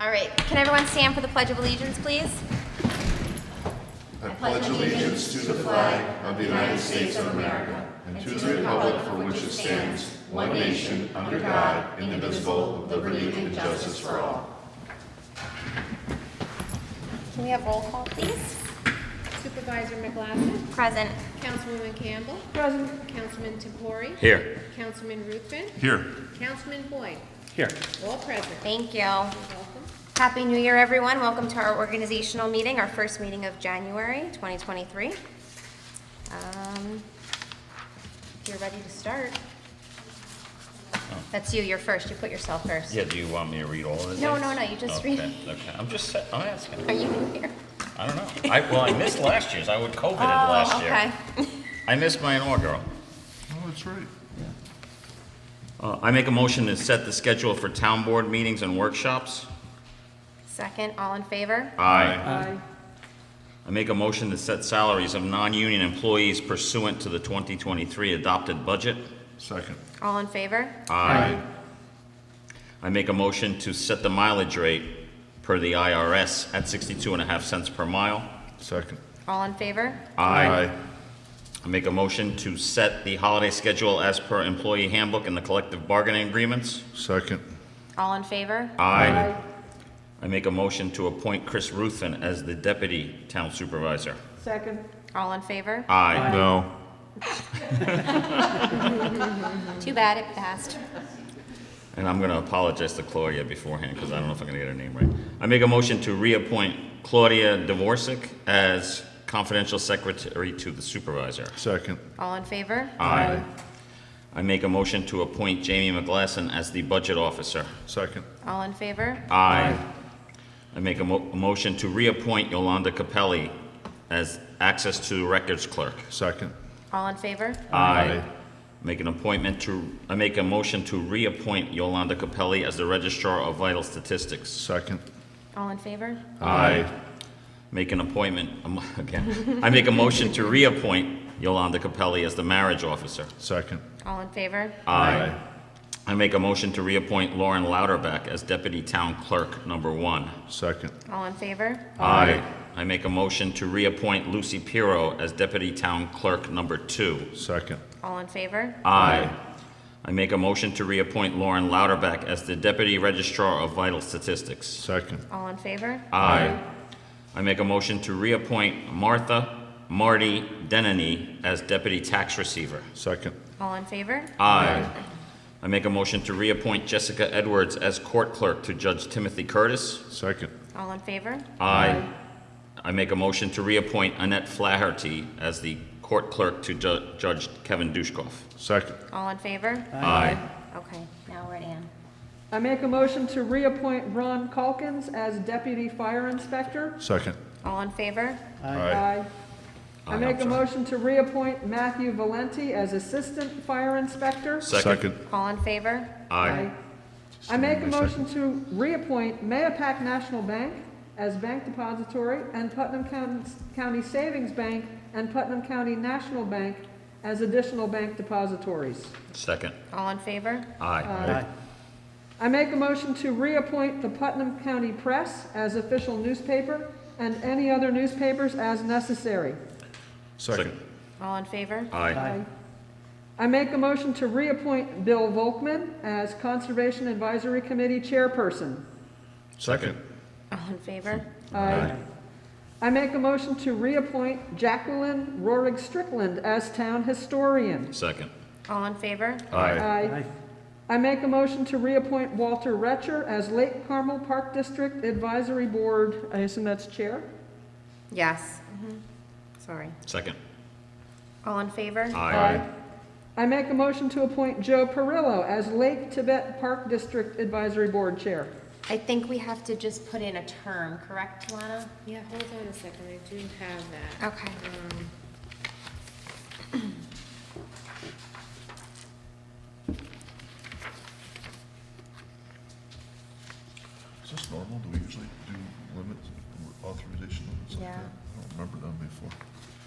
All right, can everyone stand for the Pledge of Allegiance, please? I pledge allegiance to the flag of the United States of America and to the republic for which it stands, one nation, under God, indivisible, with liberty and justice for all. Can we have roll call, please? Supervisor McLaughlin. Present. Councilwoman Campbell. Present. Councilman Toupori. Here. Councilman Ruthven. Here. Councilman Boyd. Here. All present. Thank you. You're welcome. Happy New Year, everyone. Welcome to our organizational meeting, our first meeting of January 2023. If you're ready to start. That's you, you're first. You put yourself first. Yeah, do you want me to read all of this? No, you just read it. Okay, I'm asking. Are you new here? I don't know. I missed last year's. I would COVID last year. Okay. I missed my inaugural. Oh, that's right. I make a motion to set the schedule for town board meetings and workshops. Second, all in favor? Aye. I make a motion to set salaries of non-union employees pursuant to the 2023 adopted budget. Second. All in favor? Aye. I make a motion to set the mileage rate per the IRS at 62.5 cents per mile. Second. All in favor? I make a motion to set the holiday schedule as per employee handbook and the collective bargaining agreements. Second. All in favor? Aye. I make a motion to appoint Chris Ruthven as the deputy town supervisor. Second. All in favor? Aye. No. Too bad it passed. And I'm going to apologize to Claudia beforehand because I don't know if I'm going to get her name right. I make a motion to reappoint Claudia Dvorak as confidential secretary to the supervisor. Second. All in favor? Aye. I make a motion to appoint Jamie McGlasson as the budget officer. Second. All in favor? Aye. I make a motion to reappoint Yolanda Capelli as access to records clerk. Second. All in favor? Aye. I make a motion to reappoint Yolanda Capelli as the registrar of vital statistics. Second. All in favor? Aye. Make an appointment, again. I make a motion to reappoint Yolanda Capelli as the marriage officer. Second. All in favor? Aye. I make a motion to reappoint Lauren Louderback as deputy town clerk number 1. Second. All in favor? Aye. I make a motion to reappoint Lucy Pirro as deputy town clerk number 2. Second. All in favor? Aye. I make a motion to reappoint Lauren Louderback as the deputy registrar of vital statistics. Second. All in favor? Aye. I make a motion to reappoint Marty Denany as deputy tax receiver. Second. All in favor? Aye. I make a motion to reappoint Jessica Edwards as court clerk to Judge Timothy Curtis. Second. All in favor? Aye. I make a motion to reappoint Annette Flaherty as the court clerk to Judge Kevin Dushkoff. Second. All in favor? Aye. Okay, now we're at Ann. I make a motion to reappoint Ron Calkins as deputy fire inspector. Second. All in favor? Aye. I make a motion to reappoint Matthew Valenti as assistant fire inspector. Second. All in favor? Aye. I make a motion to reappoint Mayapack National Bank as bank depository and Putnam County Savings Bank and Putnam County National Bank as additional bank depositories. Second. All in favor? Aye. I make a motion to reappoint the Putnam County Press as official newspaper and any other newspapers as necessary. Second. All in favor? Aye. I make a motion to reappoint Bill Volkman as Conservation Advisory Committee chairperson. Second. All in favor? Aye. I make a motion to reappoint Jacqueline Rorig Strickland as town historian. Second. All in favor? Aye. I make a motion to reappoint Walter Retcher as Lake Carmel Park District Advisory Board. I assume that's chair? Yes. Sorry. Second. All in favor? Aye. I make a motion to appoint Joe Perillo as Lake Tibet Park District Advisory Board chair. I think we have to just put in a term, correct, Lana? Yeah, hold on a second. I do have that. Okay. Is this normal? Do we usually do limits, authorization limits like Yeah. that? I don't remember them before.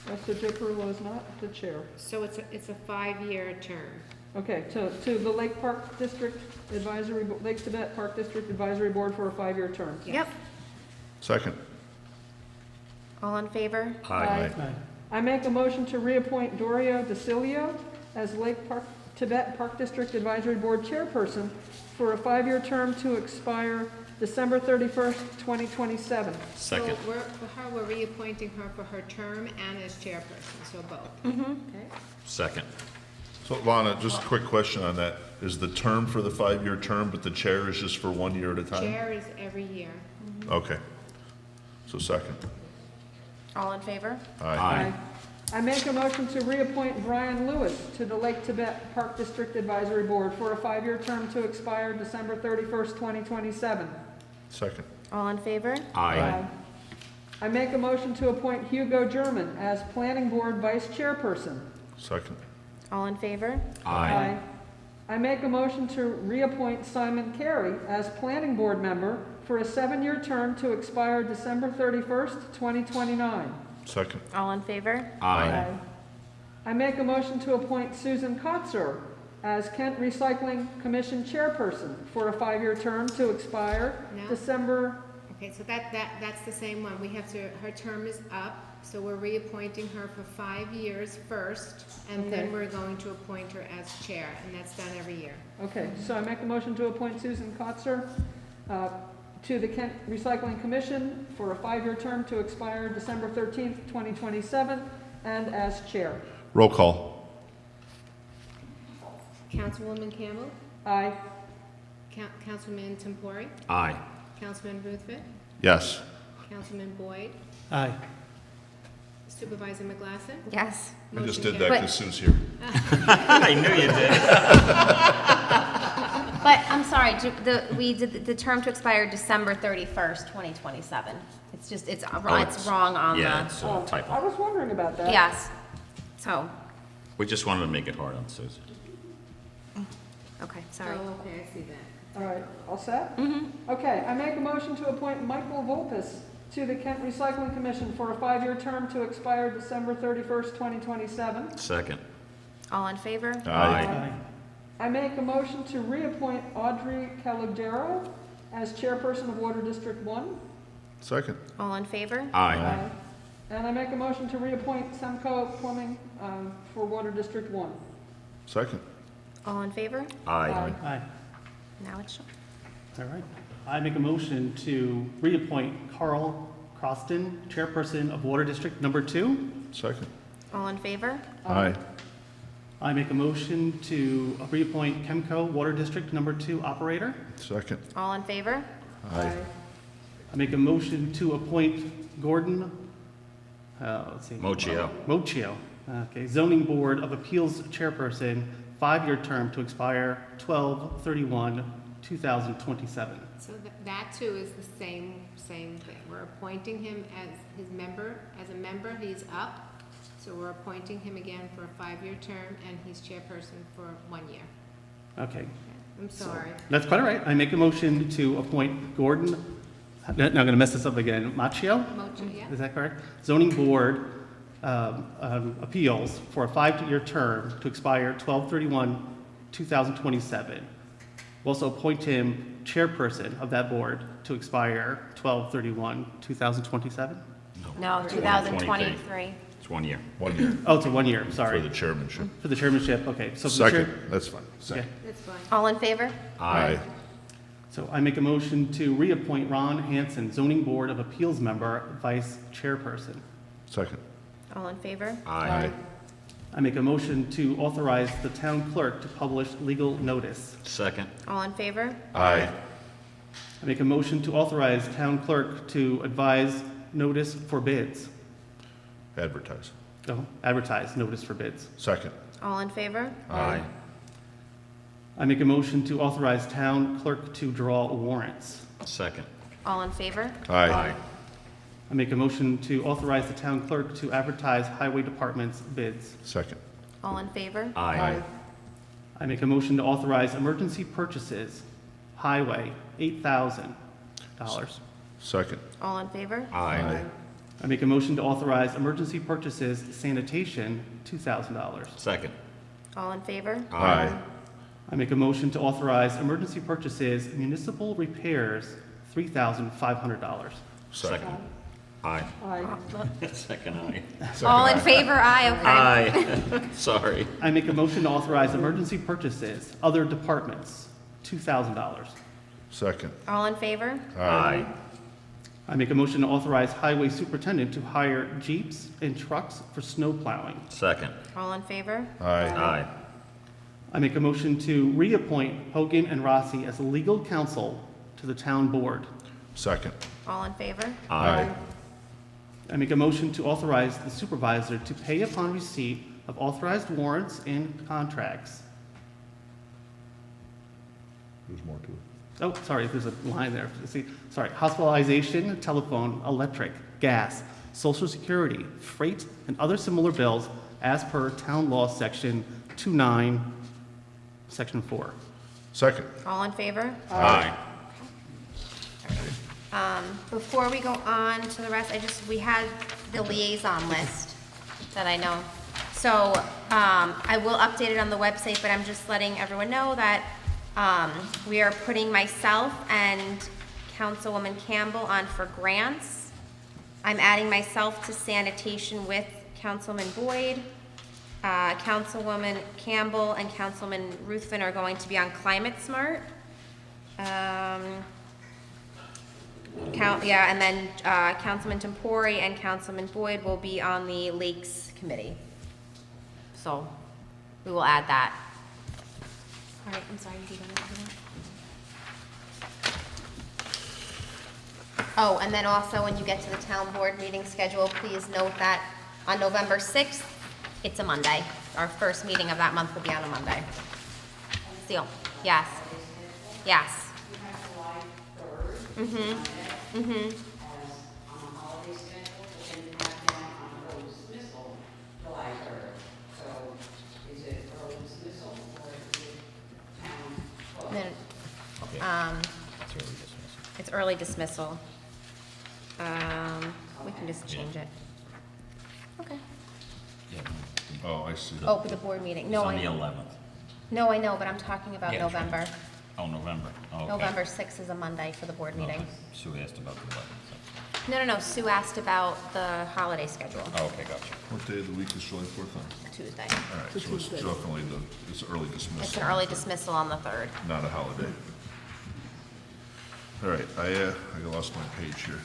Mr. Joe Perillo is not the chair. So it's a 5-year term. Okay, to the Lake Park District Advisory, Lake Tibet Park District Advisory Board for a 5-year term. Yep. Second. All in favor? Aye. I make a motion to reappoint Doria DeCilio as Lake Park, Tibet Park District Advisory Board Chairperson for a 5-year term to expire December 31st, 2027. Second. So we're reappointing her for her term and as chairperson, so both. Mm-hmm. Okay. Second. So Lana, just a quick question on that. Is the term for the 5-year term, but the chair is just for 1 year at a time? Chair is every year. Okay. So second. All in favor? Aye. I make a motion to reappoint Brian Lewis to the Lake Tibet Park District Advisory Board for a 5-year term to expire December 31st, 2027. Second. All in favor? Aye. I make a motion to appoint Hugo German as Planning Board Vice Chairperson. Second. All in favor? Aye. I make a motion to reappoint Simon Carey as Planning Board Member for a 7-year term to expire December 31st, 2029. Second. All in favor? Aye. I make a motion to appoint Susan Kotzer as Kent Recycling Commission Chairperson for a 5-year term to expire No. December. Okay, so that's the same one. We have to, her term is up, so we're reappointing her for 5 years first, and then Okay. we're going to appoint her as chair, and that's done every year. Okay, so I make a motion to appoint Susan Kotzer to the Kent Recycling Commission for a 5-year term to expire December 13th, 2027, and as chair. Roll call. Councilwoman Campbell, Aye. Councilman Tempori, Aye. Councilman Ruthven, Yes. Councilman Boyd, Aye. Supervisor McGlasson. Yes. I just Motion did that But- because Sue's here. I knew you did. But I'm sorry, we did the term to expire December 31st, 2027. It's just, it's wrong on the. Yeah, it's a I typo. was wondering about that. Yes. So, We just wanted to make it hard on Susan. okay, sorry. Oh, okay, I see that. All right, all set? Mm-hmm. Okay, I make a motion to appoint Michael Volpus to the Kent Recycling Commission for a 5-year term to expire December 31st, 2027. Second. All in favor? Aye. I make a motion to reappoint Audrey Calogero as chairperson of Water District 1. Second. All in favor? Aye. And I make a motion to reappoint Semco Plumbing for Water District 1. Second. All in favor? Aye. Aye. Now it's shown. All right. I make a motion to reappoint Carl Croston, chairperson of Water District Number 2. Second. All in favor? Aye. I make a motion to reappoint Chemco Water District Number 2 operator. Second. All in favor? Aye. I make a motion to appoint Gordon, let's see. Mochio. Mochio, okay, Zoning Board of Appeals chairperson, 5-year term to expire 12/31/2027. So that too is the same thing. We're appointing him as his member, as a member, he's up. So we're appointing him again for a 5-year term, and he's chairperson for 1 year. Okay, I'm sorry. that's quite all right. I make a motion to appoint Gordon, now I'm going to mess this up again, Machio, Motion, yeah? is that correct? Zoning Board Appeals for a 5-year term to expire 12/31/2027. We'll also appoint him chairperson of that board to expire 12/31/2027. No, 2023. It's 1 year. 1 year Oh, it's a 1 year, for sorry. the chairmanship. For the chairmanship, okay. So for the Second. chair- That's fine. Okay. Second. That's fine. All in favor? Aye. So I make a motion to reappoint Ron Hanson, Zoning Board of Appeals member, vice chairperson. Second. All in favor? Aye. I make a motion to authorize the town clerk to publish legal notice. Second. All in favor? Aye. I make a motion to authorize town clerk to advise notice for bids. Advertise. Oh, advertise notice for bids. Second. All in favor? Aye. I make a motion to authorize town clerk to draw warrants. Second. All in favor? Aye. I make a motion to authorize the town clerk to advertise highway department's bids. Second. All in favor? Aye. I make a motion to authorize emergency purchases, highway, $8,000. Second. All in favor? Aye. I make a motion to authorize emergency purchases, sanitation, $2,000. Second. All in favor? Aye. I make a motion to authorize emergency purchases, municipal repairs, $3,500. Second. Aye. Aye. Second aye. All in favor? Aye, okay. Aye. Sorry. I make a motion to authorize emergency purchases, other departments, $2,000. Second. All in favor? Aye. I make a motion to authorize highway superintendent to hire Jeeps and trucks for snow plowing. Second. All in favor? Aye. Aye. I make a motion to reappoint Hogan and Rossi as legal counsel to the town board. Second. All in favor? Aye. I make a motion to authorize the supervisor to pay upon receipt of authorized warrants and contracts. There's more to it. Oh, sorry, there's a line there. See, sorry, hospitalization, telephone, electric, gas, social security, freight, and other similar bills as per town law section 29, section 4. Second. All in favor? Aye. Before we go on to the rest, we had the liaison list that I know. So, I will update it on the website, but I'm just letting everyone know that, we are putting myself and Councilwoman Campbell on for grants. I'm adding myself to sanitation with Councilman Boyd. Councilwoman Campbell and Councilman Ruthven are going to be on Climate Smart. And then Councilman Tempori and Councilman Boyd will be on the Lakes Committee. So we will add that. All right, I'm sorry, do you want to do that? Oh, and then also when you get to the town board meeting schedule, please note that on November 6th, it's a Monday. Our first meeting of that month will be on a Monday. Seal, yes, yes. Mm-hmm, mm-hmm. On a holiday schedule, and you have down on early dismissal, July 3rd. So is it early dismissal or is it town closed? Then, it's early dismissal. We can just change it. Okay. Oh, I see. Oh, for the board meeting. No, I know. 11th. No, I know, but I'm talking about Yeah, sure. November. Oh, November. Oh, okay. November 6th is a Monday for the board meeting. Sue asked about the 11th. No, Sue asked about the holiday schedule, Oh, okay, gotcha. What day of the week is July 4th on? Tuesday. All right, so it's definitely it's early dismissal. It's an early dismissal on the 3rd. Not a holiday. All right, I lost my page here.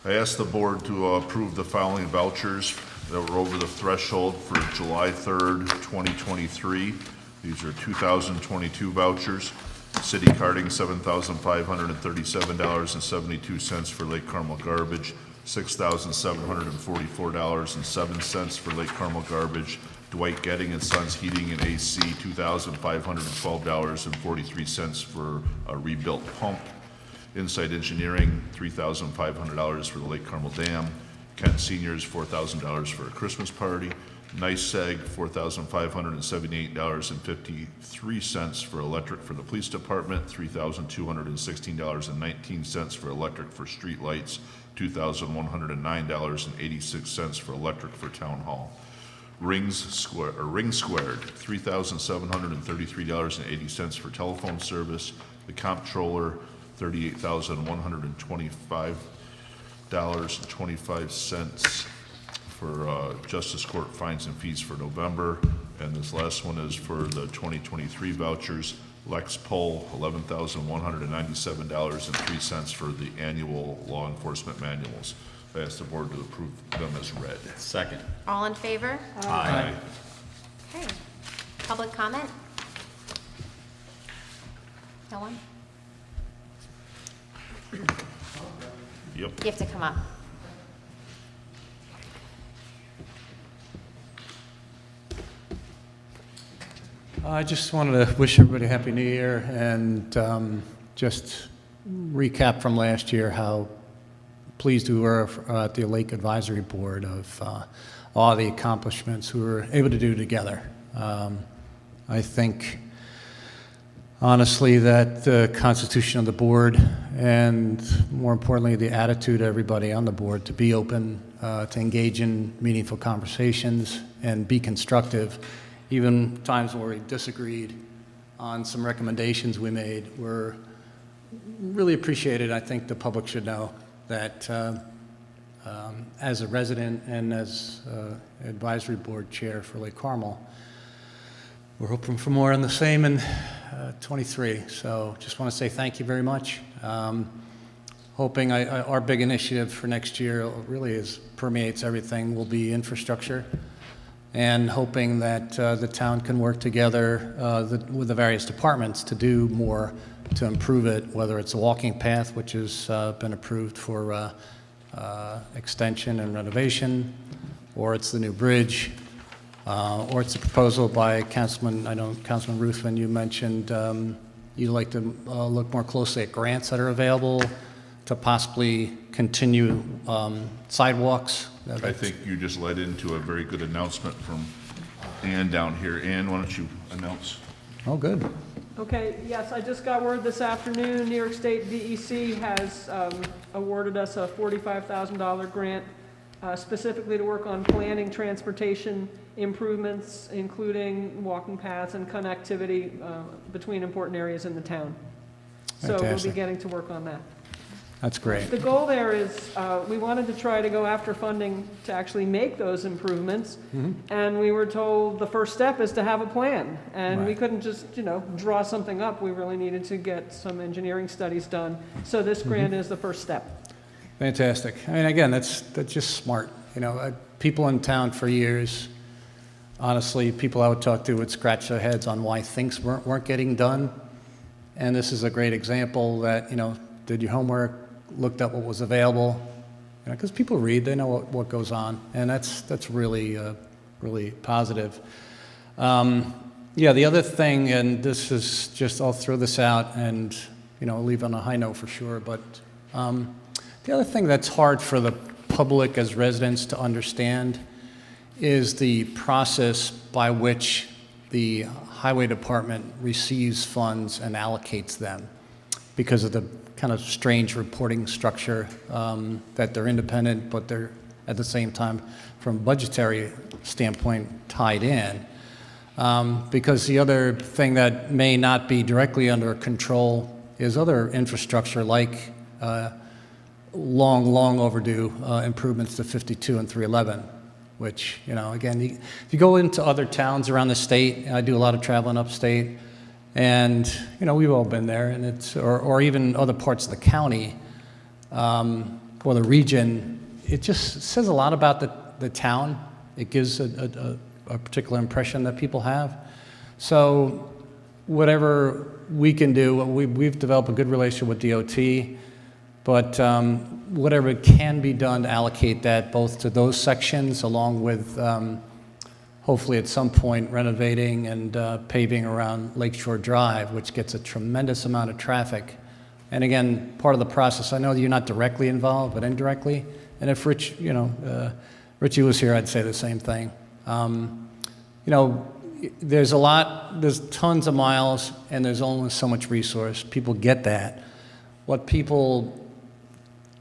I asked the board to approve the following vouchers that were over the threshold for July 3rd, 2023. These are 2022 vouchers. City carding, $7,537.72 for Lake Carmel garbage, $6,744.07 for Lake Carmel garbage. Dwight Getting and Sons Heating and AC, $2,512.43 for a rebuilt pump. Inside Engineering, $3,500 for the Lake Carmel Dam. Kent Seniors, $4,000 for a Christmas party. NYSEG, $4,578.53 for electric for the police department, $3,216.19 for electric for street lights, $2,109.86 for electric for town hall. Ring Squared, $3,733.80 for telephone service. The comptroller, $38,125.25 for Justice Court fines and fees for November. And this last one is for the 2023 vouchers. Lex Poll, $11,197.03 for the annual law enforcement manuals. I asked the board to approve them as read. Second. All in favor? Aye. Okay. Public comment? No one? Yep. You have to come up. I just wanted to wish everybody a Happy New Year and just recap from last year how pleased we were at the Lake Advisory Board of all the accomplishments we were able to do together. I think, honestly, that the constitution of the board and, more importantly, the attitude of everybody on the board to be open, to engage in meaningful conversations and be constructive, even times where we disagreed on some recommendations we made were really appreciated. I think the public should know that as a resident and as advisory board chair for Lake Carmel, we're hoping for more on the same in 23. So just want to say thank you very much. Hoping our big initiative for next year really permeates everything will be infrastructure, and hoping that the town can work together with the various departments to do more to improve it, whether it's a walking path, which has been approved for extension and renovation, or it's the new bridge, or it's a proposal by Councilman, I know Councilman Ruthven, you mentioned you'd like to look more closely at grants that are available to possibly continue sidewalks. I think you just led into a very good announcement from Ann down here. Ann, why don't you announce? Oh, good. Okay, yes, I just got word this afternoon, New York State DEC has awarded us a $45,000 grant specifically to work on planning transportation improvements, including walking paths and connectivity between important areas in the town. So we'll be Fantastic. getting to work on that. That's great. The goal there is, we wanted to try to go after funding to actually make those improvements, and we were told the first step is to have a plan, and we Right. couldn't just, draw something up. We really needed to get some engineering studies done, so this grant is the first step. Fantastic. I mean, again, that's just smart. People in town for years, honestly, people I would talk to would scratch their heads on why things weren't getting done. And this is a great example that, did your homework, looked up what was available, because people read, they know what goes on, and that's really, really positive. Yeah, the other thing, and this is just, I'll throw this out and, leave on a high note for sure, but the other thing that's hard for the public as residents to understand is the process by which the highway department receives funds and allocates them, because of the kind of strange reporting structure that they're independent, but they're at the same time, from a budgetary standpoint, tied in. Because the other thing that may not be directly under control is other infrastructure like long overdue improvements to 52 and 311, which, again, if you go into other towns around the state, I do a lot of traveling upstate, and, we've all been there, and or even other parts of the county, or the region, it just says a lot about the town. It gives a particular impression that people have. So whatever we can do, we've developed a good relationship with DOT, but whatever can be done to allocate that both to those sections along with hopefully at some point renovating and paving around Lakeshore Drive, which gets a tremendous amount of traffic. And again, part of the process, I know that you're not directly involved, but indirectly. And if Richie was here, I'd say the same thing. There's tons of miles, and there's only so much resource. People get that. What people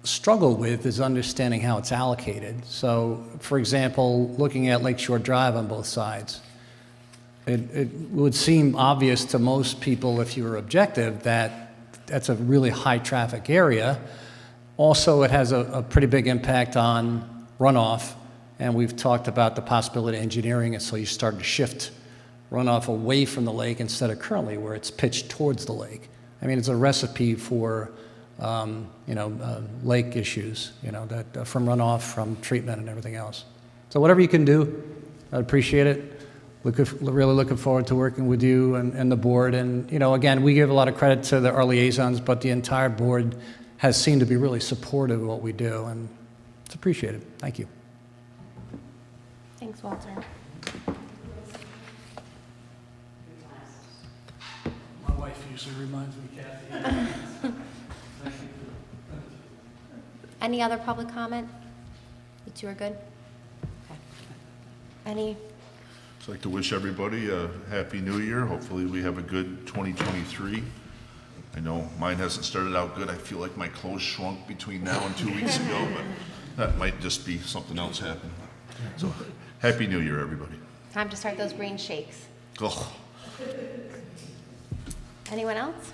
struggle with is understanding how it's allocated. So, for example, looking at Lakeshore Drive on both sides, it would seem obvious to most people, if you were objective, that that's a really high traffic area. Also, it has a pretty big impact on runoff, and we've talked about the possibility of engineering it so you start to shift runoff away from the lake instead of currently where it's pitched towards the lake. I mean, it's a recipe for lake issues, that from runoff, from treatment and everything else. So whatever you can do, I'd appreciate it. Really looking forward to working with you and the board. And, again, we give a lot of credit to our liaisons, but the entire board has seemed to be really supportive of what we do, and it's appreciated. Thank you. Thanks, Walter. My wife usually reminds me, Kathy. Any other public comment? You two are good? Okay. Any? I'd like to wish everybody a happy new year. Hopefully we have a good 2023. I know mine hasn't started out good. I feel like my clothes shrunk between now and 2 weeks ago, but That might just be something else happening. So, Happy New Year, everybody. Time to start those green shakes. Oh, Anyone else?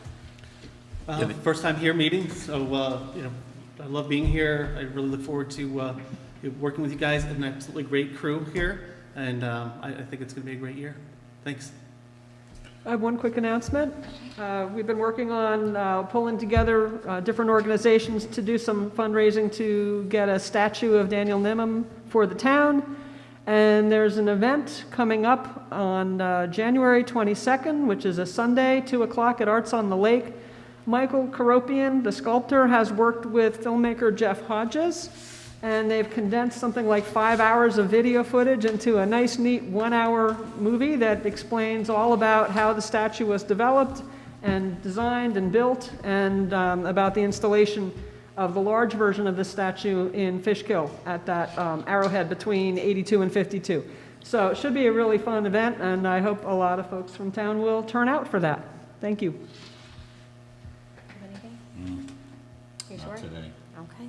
First time here meeting, so, I love being here. I really look forward to working with you guys, an absolutely great crew here, and I think it's going to be a great year. Thanks. I have one quick announcement. We've been working on pulling together different organizations to do some fundraising to get a statue of Daniel Nimham for the town. And there's an event coming up on January 22nd, which is a Sunday, 2 o'clock at Arts on the Lake. Michael Karopian, the sculptor, has worked with filmmaker Jeff Hodges, and they've condensed something like 5 hours of video footage into a nice, neat 1-hour movie that explains all about how the statue was developed and designed and built, and about the installation of the large version of the statue in Fishkill at that arrowhead between 82 and 52. So it should be a really fun event, and I hope a lot of folks from town will turn out for that. Thank you. Have anything? You sure? Not today. Okay.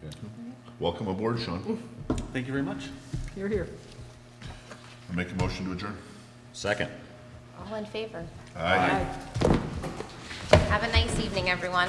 Okay. welcome aboard, Sean. Thank you very much. You're here. I make a motion to adjourn. Second. All in favor? Aye. Have a nice evening, everyone.